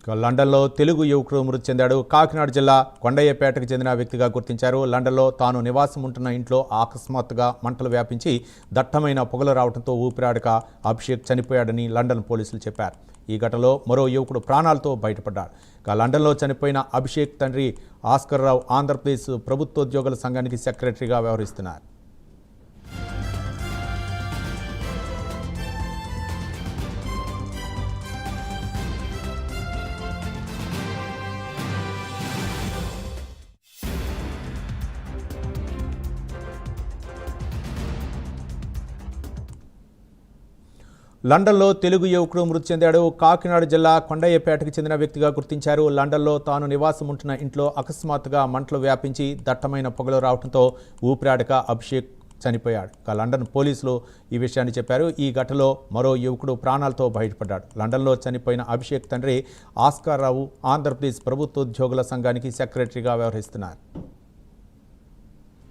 లండన్లో తెలుగు యువకుడు మృతి చెందాడు. కాకినాడ జిల్లా కొండయ్యపేటకు చెందిన వ్యక్తిగా గుర్తించారు. లండన్లో తాను నివాసం ఉంటున్న ఇంట్లో అకస్మాత్తుగా మంటలు వ్యాపించి దట్టమైన పొగలు రావడంతో ఊపిరాడక అభిషేక్ చనిపోయాడని లండన్ పోలీసులు చెప్పారు. ఈ ఘటనలో మరో యువకుడు ప్రాణాలతో బయటపడ్డాడు. లండన్లో చనిపోయిన అభిషేక్ తండ్రి ఆస్కర్ రావు ఆంధ్రప్రదేశ్ ప్రభుత్వోద్యోగుల సంఘానికి సెక్రటరీగా వ్యవహరిస్తున్నారు. లండన్లో తెలుగు యువకుడు మృతి చెందాడు. కాకినాడ జిల్లా కొండయ్యపేటకు చెందిన వ్యక్తిగా గుర్తించారు. లండన్లో తాను నివాసం ఉంటున్న ఇంట్లో అకస్మాత్తుగా మంటలు వ్యాపించి దట్టమైన పొగలు రావడంతో ఊపిరాడక అభిషేక్ చనిపోయాడు. లండన్ పోలీసులు ఈ విషయాన్ని చెప్పారు. ఈ ఘటనలో మరో యువకుడు ప్రాణాలతో బయటపడ్డాడు. లండన్లో చనిపోయిన అభిషేక్ తండ్రి ఆస్కార్ రావు ఆంధ్రప్రదేశ్ ప్రభుత్వోద్యోగుల సంఘానికి సెక్రటరీగా వ్యవహరిస్తున్నారు.